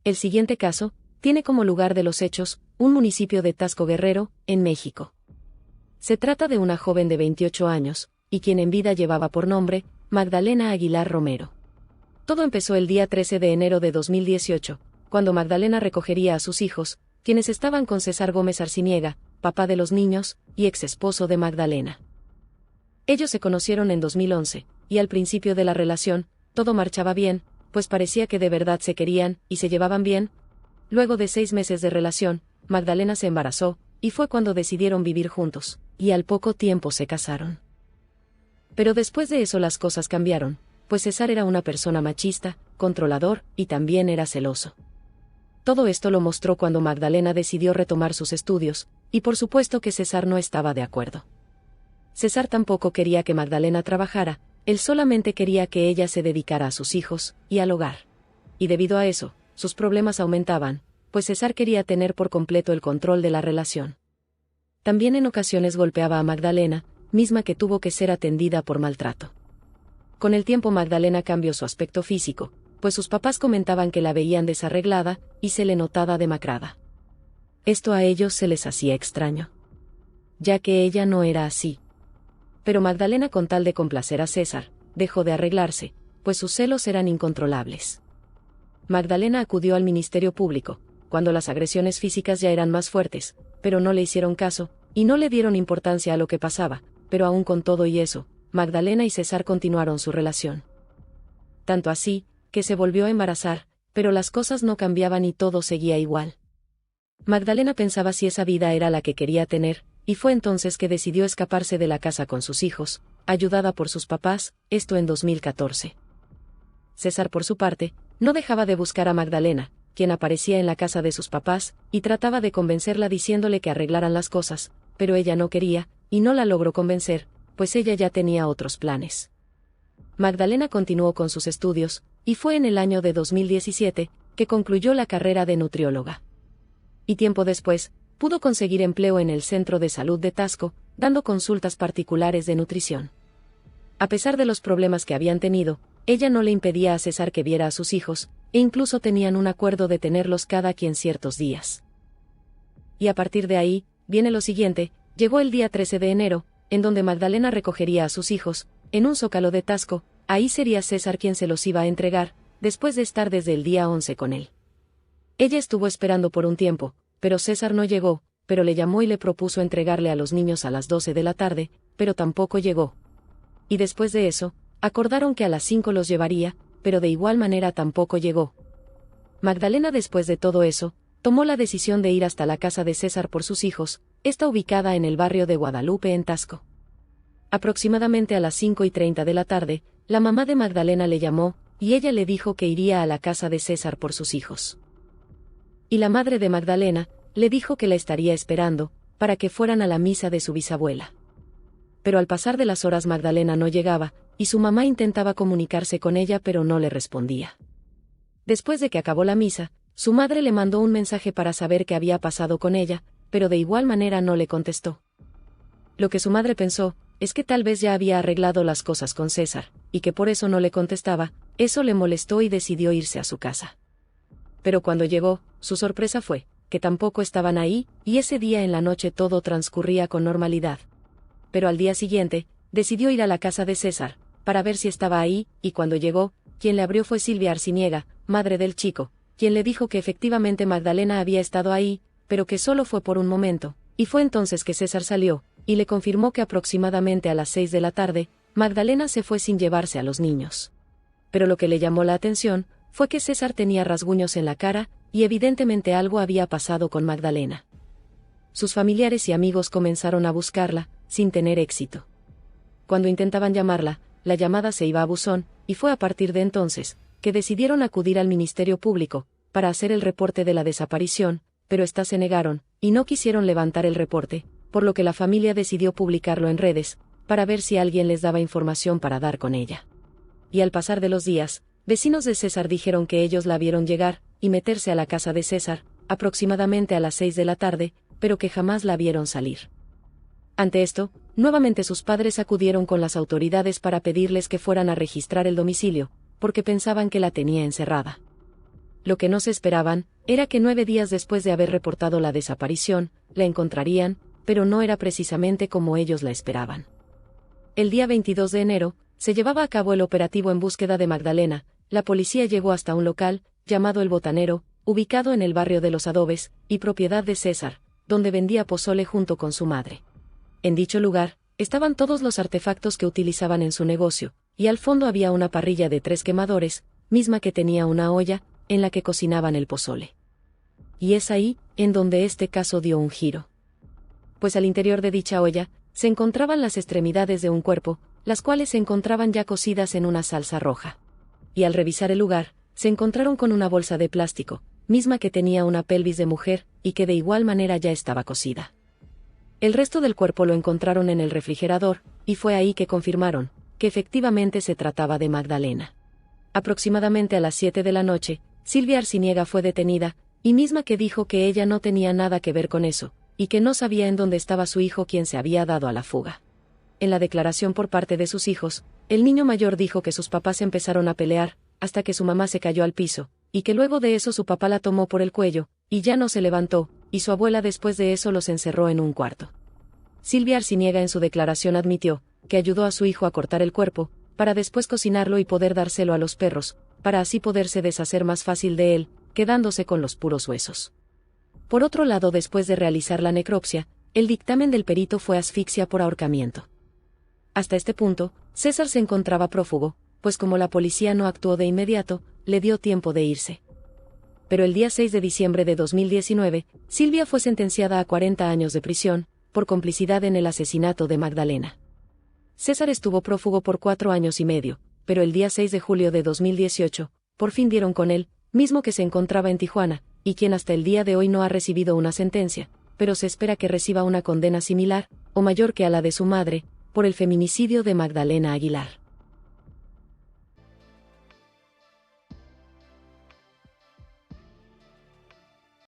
El siguiente caso tiene como lugar de los hechos un municipio de Tasco Guerrero, en México. Se trata de una joven de 28 años, y quien en vida llevaba por nombre Magdalena Aguilar Romero. Todo empezó el día 13 de enero de 2018, cuando Magdalena recogería a sus hijos, quienes estaban con César Gómez Arciniega, papá de los niños, y ex esposo de Magdalena. Ellos se conocieron en 2011, y al principio de la relación, todo marchaba bien, pues parecía que de verdad se querían, y se llevaban bien. Luego de 6 meses de relación, Magdalena se embarazó, y fue cuando decidieron vivir juntos, y al poco tiempo se casaron. Pero después de eso las cosas cambiaron, pues César era una persona machista, controlador, y también era celoso. Todo esto lo mostró cuando Magdalena decidió retomar sus estudios, y por supuesto que César no estaba de acuerdo. César tampoco quería que Magdalena trabajara, él solamente quería que ella se dedicara a sus hijos, y al hogar. Y debido a eso, sus problemas aumentaban, pues César quería tener por completo el control de la relación. También en ocasiones golpeaba a Magdalena, misma que tuvo que ser atendida por maltrato. Con el tiempo Magdalena cambió su aspecto físico, pues sus papás comentaban que la veían desarreglada, y se le notaba demacrada. Esto a ellos se les hacía extraño, ya que ella no era así. Pero Magdalena, con tal de complacer a César, dejó de arreglarse, pues sus celos eran incontrolables. Magdalena acudió al Ministerio Público, cuando las agresiones físicas ya eran más fuertes, pero no le hicieron caso, y no le dieron importancia a lo que pasaba, pero aún con todo y eso, Magdalena y César continuaron su relación. Tanto así, que se volvió a embarazar, pero las cosas no cambiaban y todo seguía igual. Magdalena pensaba si esa vida era la que quería tener, y fue entonces que decidió escaparse de la casa con sus hijos, ayudada por sus papás, esto en 2014. César, por su parte, no dejaba de buscar a Magdalena, quien aparecía en la casa de sus papás, y trataba de convencerla diciéndole que arreglaran las cosas, pero ella no quería, y no la logró convencer, pues ella ya tenía otros planes. Magdalena continuó con sus estudios, y fue en el año de 2017 que concluyó la carrera de nutrióloga. Y tiempo después, pudo conseguir empleo en el Centro de Salud de Tasco, dando consultas particulares de nutrición. A pesar de los problemas que habían tenido, ella no le impedía a César que viera a sus hijos, e incluso tenían un acuerdo de tenerlos cada quien ciertos días. Y a partir de ahí, viene lo siguiente, llegó el día 13 de enero, en donde Magdalena recogería a sus hijos, en un zócalo de Tasco, ahí sería César quien se los iba a entregar, después de estar desde el día 11 con él. Ella estuvo esperando por un tiempo, pero César no llegó, pero le llamó y le propuso entregarle a los niños a las 12 de la tarde, pero tampoco llegó. Y después de eso, acordaron que a las 5 los llevaría, pero de igual manera tampoco llegó. Magdalena, después de todo eso, tomó la decisión de ir hasta la casa de César por sus hijos, está ubicada en el barrio de Guadalupe en Tasco. Aproximadamente a las 5:30 de la tarde, la mamá de Magdalena le llamó, y ella le dijo que iría a la casa de César por sus hijos. Y la madre de Magdalena le dijo que la estaría esperando, para que fueran a la misa de su bisabuela. Pero al pasar de las horas Magdalena no llegaba, y su mamá intentaba comunicarse con ella pero no le respondía. Después de que acabó la misa, su madre le mandó un mensaje para saber qué había pasado con ella, pero de igual manera no le contestó. Lo que su madre pensó, es que tal vez ya había arreglado las cosas con César, y que por eso no le contestaba, eso le molestó y decidió irse a su casa. Pero cuando llegó, su sorpresa fue, que tampoco estaban ahí, y ese día en la noche todo transcurría con normalidad. Pero al día siguiente, decidió ir a la casa de César, para ver si estaba ahí, y cuando llegó, quien le abrió fue Silvia Arciniega, madre del chico, quien le dijo que efectivamente Magdalena había estado ahí, pero que solo fue por un momento, y fue entonces que César salió, y le confirmó que aproximadamente a las 6 de la tarde, Magdalena se fue sin llevarse a los niños. Pero lo que le llamó la atención, fue que César tenía rasguños en la cara, y evidentemente algo había pasado con Magdalena. Sus familiares y amigos comenzaron a buscarla, sin tener éxito. Cuando intentaban llamarla, la llamada se iba a buzón, y fue a partir de entonces, que decidieron acudir al Ministerio Público, para hacer el reporte de la desaparición, pero éstas se negaron, y no quisieron levantar el reporte, por lo que la familia decidió publicarlo en redes, para ver si alguien les daba información para dar con ella. Y al pasar de los días, vecinos de César dijeron que ellos la vieron llegar, y meterse a la casa de César, aproximadamente a las 6 de la tarde, pero que jamás la vieron salir. Ante esto, nuevamente sus padres acudieron con las autoridades para pedirles que fueran a registrar el domicilio, porque pensaban que la tenía encerrada. Lo que no se esperaban, era que 9 días después de haber reportado la desaparición, la encontrarían, pero no era precisamente como ellos la esperaban. El día 22 de enero, se llevaba a cabo el operativo en búsqueda de Magdalena. La policía llegó hasta un local, llamado El Botanero, ubicado en el barrio de Los Adobes, y propiedad de César, donde vendía pozole junto con su madre. En dicho lugar, estaban todos los artefactos que utilizaban en su negocio, y al fondo había una parrilla de 3 quemadores, misma que tenía una olla, en la que cocinaban el pozole. Y es ahí, en donde este caso dio un giro. Pues al interior de dicha olla, se encontraban las extremidades de un cuerpo, las cuales se encontraban ya cocidas en una salsa roja. Y al revisar el lugar, se encontraron con una bolsa de plástico, misma que tenía una pelvis de mujer, y que de igual manera ya estaba cocida. El resto del cuerpo lo encontraron en el refrigerador, y fue ahí que confirmaron que efectivamente se trataba de Magdalena. Aproximadamente a las 7 de la noche, Silvia Arciniega fue detenida, y misma que dijo que ella no tenía nada que ver con eso, y que no sabía en dónde estaba su hijo quien se había dado a la fuga. En la declaración por parte de sus hijos, el niño mayor dijo que sus papás empezaron a pelear, hasta que su mamá se cayó al piso, y que luego de eso su papá la tomó por el cuello, y ya no se levantó, y su abuela después de eso los encerró en un cuarto. Silvia Arciniega en su declaración admitió que ayudó a su hijo a cortar el cuerpo, para después cocinarlo y poder dárselo a los perros, para así poderse deshacer más fácil de él, quedándose con los puros huesos. Por otro lado, después de realizar la necropsia, el dictamen del perito fue asfixia por ahorcamiento. Hasta este punto, César se encontraba prófugo, pues como la policía no actuó de inmediato, le dio tiempo de irse. Pero el día 6 de diciembre de 2019, Silvia fue sentenciada a 40 años de prisión, por complicidad en el asesinato de Magdalena. César estuvo prófugo por 4 años y medio, pero el día 6 de julio de 2018, por fin dieron con él, mismo que se encontraba en Tijuana, y quien hasta el día de hoy no ha recibido una sentencia, pero se espera que reciba una condena similar, o mayor que a la de su madre, por el feminicidio de Magdalena Aguilar.